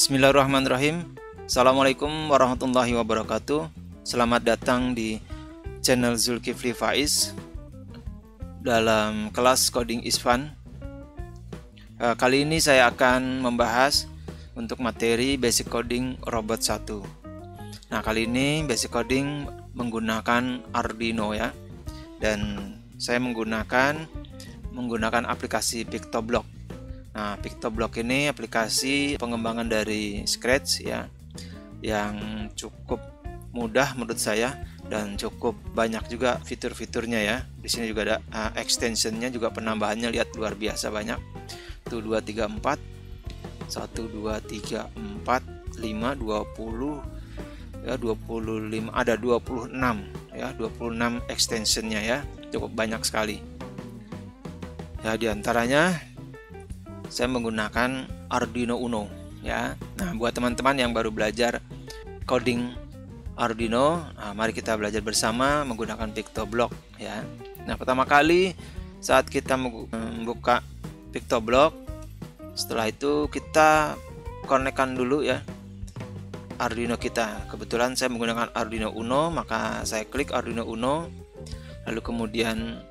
Bismillahirrahmanirrahim. Assalamualaikum warahmatullahi wabarakatuh. Selamat datang di channel Zulkifli Faiz dalam kelas Coding is Fun. Kali ini saya akan membahas untuk materi Basic Coding Robot 1. Nah, kali ini Basic Coding menggunakan Arduino ya. Dan saya menggunakan aplikasi Pictoblock. Nah, Pictoblock ini aplikasi pengembangan dari Scratch ya, yang cukup mudah menurut saya dan cukup banyak juga fitur-fiturnya ya. Di sini juga ada extensionnya, juga penambahannya lihat luar biasa banyak. 1 2 3 4 1 2 3 4 5 20 ya, 25, ada 26 ya, 26 extensionnya ya, cukup banyak sekali. Ya, diantaranya saya menggunakan Arduino Uno ya. Nah, buat teman-teman yang baru belajar coding Arduino, mari kita belajar bersama menggunakan Pictoblock ya. Nah, pertama kali saat kita membuka Pictoblock, setelah itu kita konekkan dulu ya Arduino kita. Kebetulan saya menggunakan Arduino Uno, maka saya klik Arduino Uno, lalu kemudian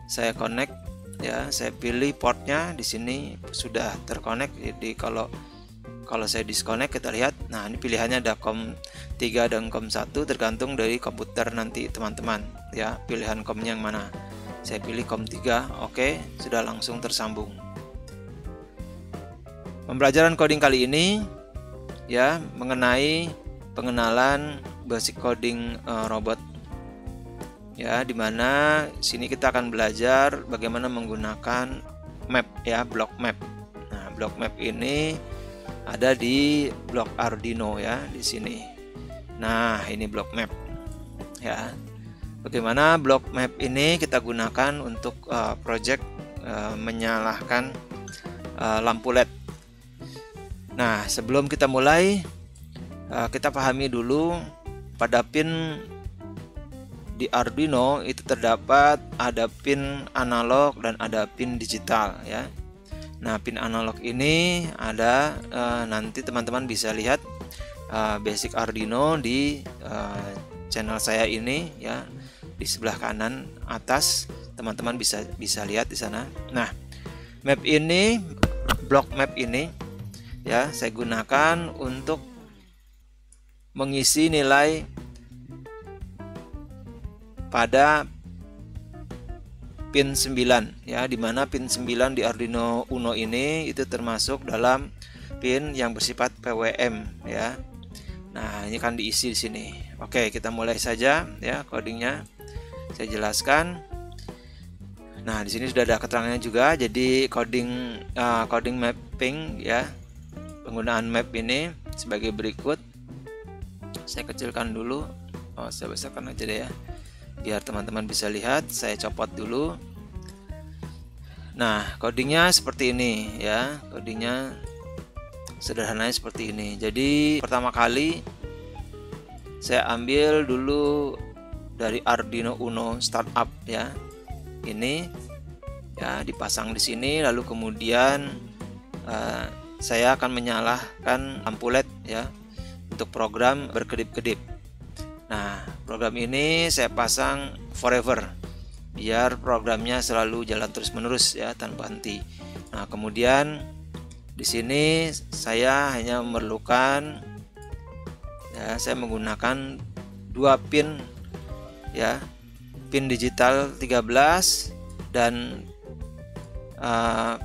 saya connect ya, saya pilih portnya. Di sini sudah terkonek. Jadi kalau saya disconnect, kita lihat, nah ini pilihannya ada COM 3 dan COM 1, tergantung dari komputer nanti teman-teman ya, pilihan COM-nya yang mana. Saya pilih COM 3. Oke, sudah langsung tersambung. Pembelajaran coding kali ini ya mengenai pengenalan basic coding robot ya, dimana sini kita akan belajar bagaimana menggunakan map ya, block map. Nah, block map ini ada di blok Arduino ya, di sini. Nah, ini block map ya. Bagaimana block map ini kita gunakan untuk project menyalakan lampu LED. Nah, sebelum kita mulai, kita pahami dulu pada pin di Arduino itu terdapat ada pin analog dan ada pin digital ya. Nah, pin analog ini ada, nanti teman-teman bisa lihat basic Arduino di channel saya ini ya, di sebelah kanan atas teman-teman bisa lihat di sana. Nah, map ini, block map ini ya, saya gunakan untuk mengisi nilai pada pin 9 ya, dimana pin 9 di Arduino Uno ini itu termasuk dalam pin yang bersifat PWM ya. Nah, ini kan diisi di sini. Oke, kita mulai saja ya codingnya. Saya jelaskan. Nah, di sini sudah ada keterangannya juga. Jadi coding mapping ya, penggunaan map ini sebagai berikut. Saya kecilkan dulu. Saya besarkan aja deh ya, biar teman-teman bisa lihat. Saya copot dulu. Nah, codingnya seperti ini ya, codingnya sederhananya seperti ini. Jadi pertama kali saya ambil dulu dari Arduino Uno startup ya, ini ya, dipasang di sini. Lalu kemudian saya akan menyalakan lampu LED ya untuk program berkedip-kedip. Nah, program ini saya pasang forever biar programnya selalu jalan terus-menerus ya, tanpa henti. Nah, kemudian di sini saya hanya memerlukan ya, saya menggunakan 2 pin ya, pin digital 13 dan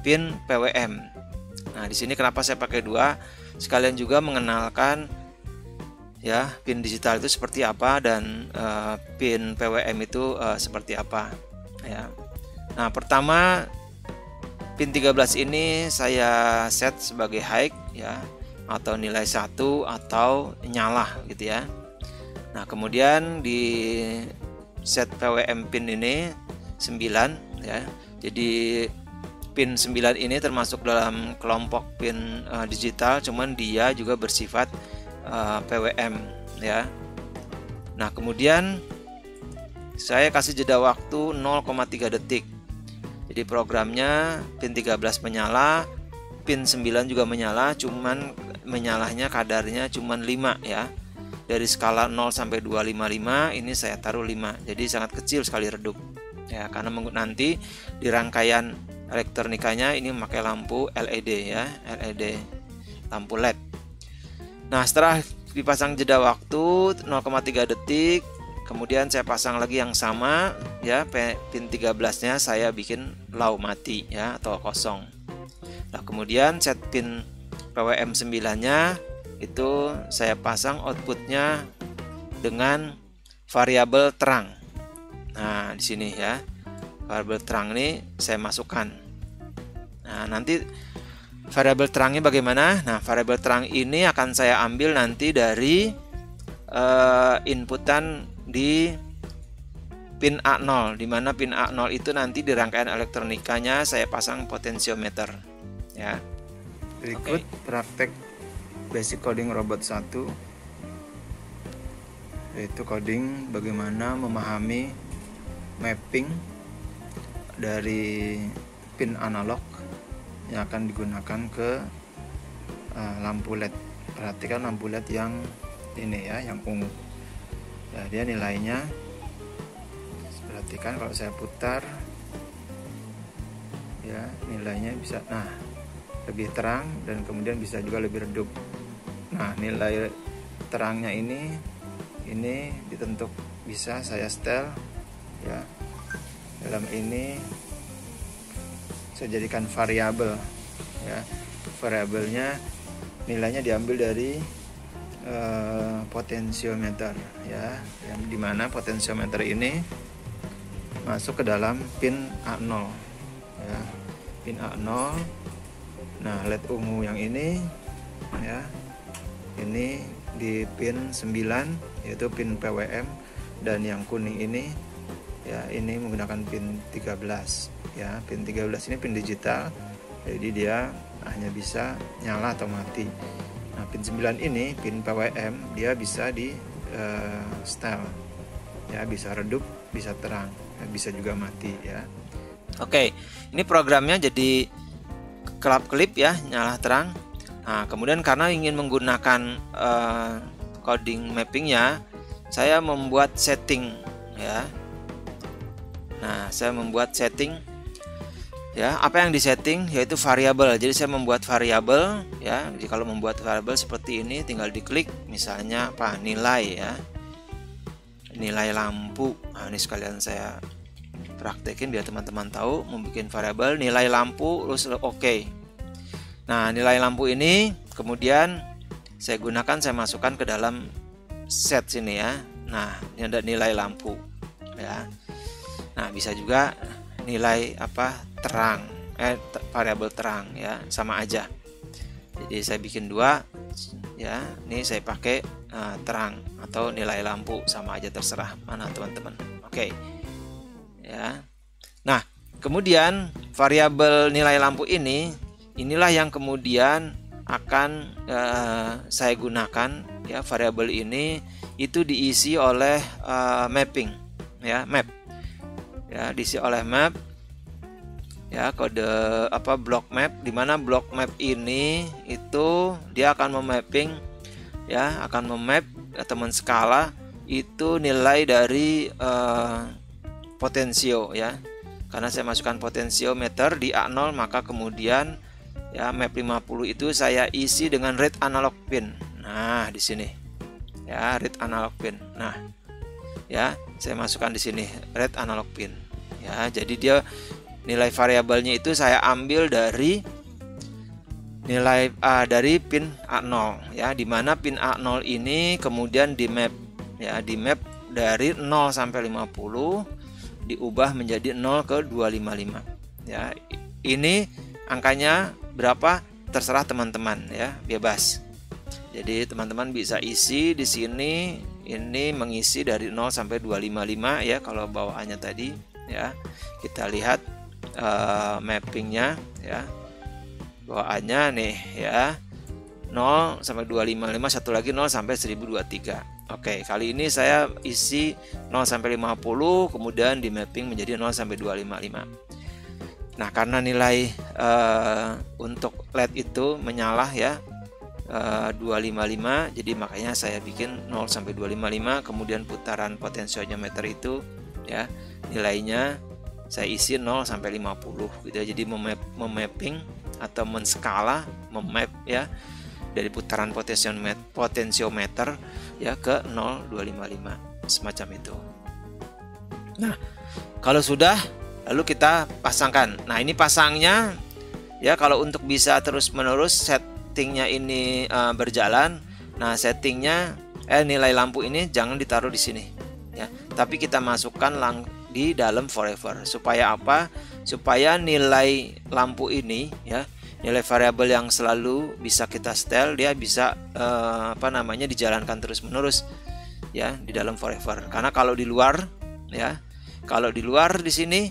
pin PWM. Nah, di sini kenapa saya pakai 2? Sekalian juga mengenalkan ya, pin digital itu seperti apa dan pin PWM itu seperti apa ya. Nah, pertama pin 13 ini saya set sebagai high ya, atau nilai 1 atau nyala gitu ya. Nah, kemudian di set PWM pin ini 9 ya. Jadi pin 9 ini termasuk dalam kelompok pin digital, cuman dia juga bersifat PWM ya. Nah, kemudian saya kasih jeda waktu 0,3 detik. Jadi programnya pin 13 menyala, pin 9 juga menyala, cuman menyalahnya kadarnya cuma 5 ya. Dari skala 0 sampai 255 ini saya taruh 5. Jadi sangat kecil sekali redup. Ya, karena nanti di rangkaian elektronikanya ini memakai lampu LED ya, LED lampu LED. Nah, setelah dipasang jeda waktu 0,3 detik, kemudian saya pasang lagi yang sama ya, pin 13-nya saya bikin low mati ya atau kosong. Nah, kemudian set pin PWM 9-nya itu saya pasang outputnya dengan variabel terang. Nah, di sini ya, variabel terang ini saya masukkan. Nah, nanti variabel terangnya bagaimana? Nah, variabel terang ini akan saya ambil nanti dari inputan di pin A0, di mana pin A0 itu nanti di rangkaian elektronikanya saya pasang potensiometer ya. Berikut praktek basic coding robot 1, yaitu coding bagaimana memahami mapping dari pin analog yang akan digunakan ke lampu LED. Perhatikan lampu LED yang ini ya, yang ungu. Nah, dia nilainya, perhatikan kalau saya putar ya, nilainya bisa lebih terang dan kemudian bisa juga lebih redup. Nah, nilai terangnya ini ditentuk, bisa saya setel ya. Dalam ini saya jadikan variabel ya. Variabelnya nilainya diambil dari potensiometer ya, yang dimana potensiometer ini masuk ke dalam pin A0 ya, pin A0. Nah, LED ungu yang ini ya, ini di pin 9 yaitu pin PWM, dan yang kuning ini ya, ini menggunakan pin 13 ya. Pin 13 ini pin digital, jadi dia hanya bisa nyala atau mati. Nah, pin 9 ini pin PWM, dia bisa di setel ya, bisa redup, bisa terang, bisa juga mati ya. Oke, ini programnya jadi kelap-kelip ya, nyala terang. Nah, kemudian karena ingin menggunakan coding mappingnya, saya membuat setting ya. Nah, saya membuat setting ya. Apa yang disetting yaitu variabel. Jadi saya membuat variabel ya. Jadi kalau membuat variabel seperti ini tinggal diklik, misalnya apa, nilai ya, nilai lampu. Nah, ini sekalian saya praktekin biar teman-teman tahu membuat variabel nilai lampu, terus oke. Nah, nilai lampu ini kemudian saya gunakan, saya masukkan ke dalam set sini ya. Nah, ini ada nilai lampu ya. Nah, bisa juga nilai apa, terang, variabel terang ya, sama aja. Jadi saya bikin 2 ya. Ini saya pakai terang atau nilai lampu, sama aja, terserah mana teman-teman. Oke ya. Nah, kemudian variabel nilai lampu inilah yang kemudian akan saya gunakan ya. Variabel ini itu diisi oleh mapping ya, map ya, diisi oleh map ya, kode apa, block map, dimana block map ini itu dia akan memapping ya, akan memap teman skala itu nilai dari potensio ya. Karena saya masukkan potensiometer di A0, maka kemudian ya map 50 itu saya isi dengan read analog pin. Nah, di sini ya, read analog pin. Nah, ya, saya masukkan di sini read analog pin. Ya, jadi dia nilai variabelnya itu saya ambil dari nilai dari pin A0 ya, di mana pin A0 ini kemudian di map ya, di map dari 0 sampai 50 diubah menjadi 0 ke 255 ya. Ini angkanya berapa terserah teman-teman ya, bebas. Jadi teman-teman bisa isi di sini, ini mengisi dari 0 sampai 255 ya. Kalau bawaannya tadi ya, kita lihat mappingnya ya, bawaannya nih ya, 0 sampai 255, satu lagi 0 sampai 1023. Oke, kali ini saya isi 0 sampai 50, kemudian di mapping menjadi 0 sampai 255. Nah, karena nilai untuk LED itu menyala ya, 255, jadi makanya saya bikin 0 sampai 255. Kemudian putaran potensiometer itu ya nilainya saya isi 0 sampai 50 gitu ya. Jadi memapping atau menskala, memap ya, dari putaran potensiometer ya ke 0255 semacam itu. Nah, kalau sudah lalu kita pasangkan. Nah, ini pasangnya ya, kalau untuk bisa terus-menerus settingnya ini berjalan. Nah, settingnya nilai lampu ini jangan ditaruh di sini ya, tapi kita masukkan di dalam forever. Supaya apa? Supaya nilai lampu ini ya, nilai variabel yang selalu bisa kita setel, dia bisa dijalankan terus-menerus ya di dalam forever. Karena kalau di luar ya, kalau di luar di sini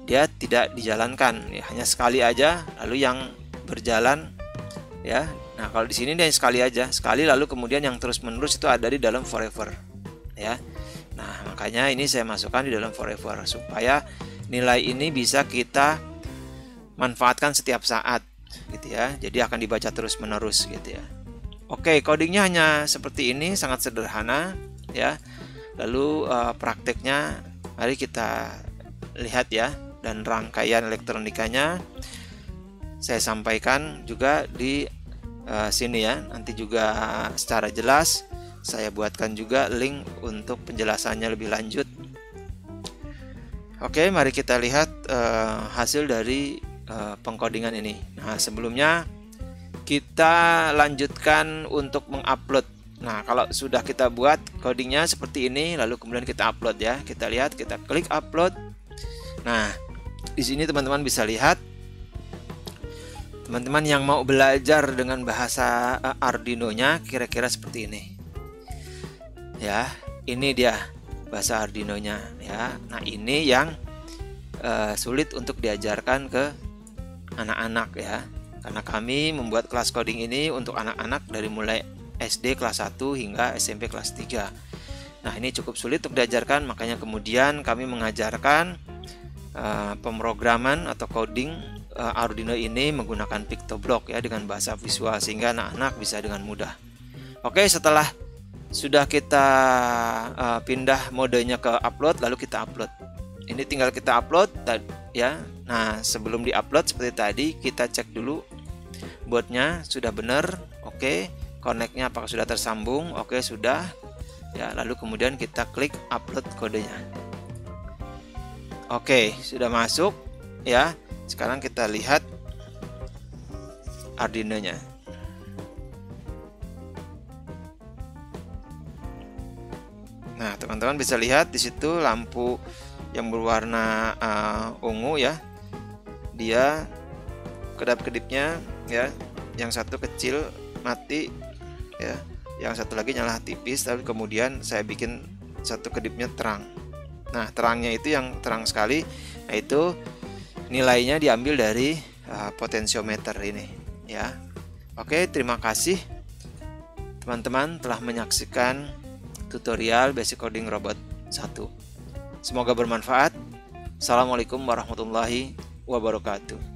dia tidak dijalankan ya, hanya sekali aja lalu yang berjalan ya. Nah, kalau di sini dia sekali aja, sekali, lalu kemudian yang terus-menerus itu ada di dalam forever ya. Nah, makanya ini saya masukkan di dalam forever supaya nilai ini bisa kita manfaatkan setiap saat gitu ya. Jadi akan dibaca terus-menerus gitu ya. Oke, codingnya hanya seperti ini, sangat sederhana ya. Lalu prakteknya mari kita lihat ya, dan rangkaian elektronikanya saya sampaikan juga di sini ya. Nanti juga secara jelas saya buatkan juga link untuk penjelasannya lebih lanjut. Oke, mari kita lihat hasil dari pengkodingan ini. Nah, sebelumnya kita lanjutkan untuk mengupload. Nah, kalau sudah kita buat codingnya seperti ini, lalu kemudian kita upload ya. Kita lihat, kita klik upload. Nah, di sini teman-teman bisa lihat, teman-teman yang mau belajar dengan bahasa Arduino-nya kira-kira seperti ini. Ya, ini dia bahasa Arduino-nya ya. Nah, ini yang sulit untuk diajarkan ke anak-anak ya. Karena kami membuat kelas coding ini untuk anak-anak dari mulai SD kelas 1 hingga SMP kelas 3. Nah, ini cukup sulit untuk diajarkan, makanya kemudian kami mengajarkan pemrograman atau coding Arduino ini menggunakan PictoBlock ya, dengan bahasa visual sehingga anak-anak bisa dengan mudah. Oke, setelah sudah kita pindah modenya ke upload, lalu kita upload. Ini tinggal kita upload ya. Nah, sebelum di-upload seperti tadi, kita cek dulu boardnya sudah benar. Oke, connect-nya apakah sudah tersambung? Oke, sudah. Ya, lalu kemudian kita klik upload kodenya. Oke, sudah masuk ya. Sekarang kita lihat Arduino-nya. Nah, teman-teman bisa lihat di situ lampu yang berwarna ungu ya. Dia kedap-kedipnya ya. Yang satu kecil mati ya. Yang satu lagi nyala tipis, lalu kemudian saya bikin satu kedipnya terang. Nah, terangnya itu yang terang sekali, nah itu nilainya diambil dari potensiometer ini ya. Oke, terima kasih teman-teman telah menyaksikan tutorial Basic Coding Robot 1. Semoga bermanfaat. Assalamualaikum warahmatullahi wabarakatuh.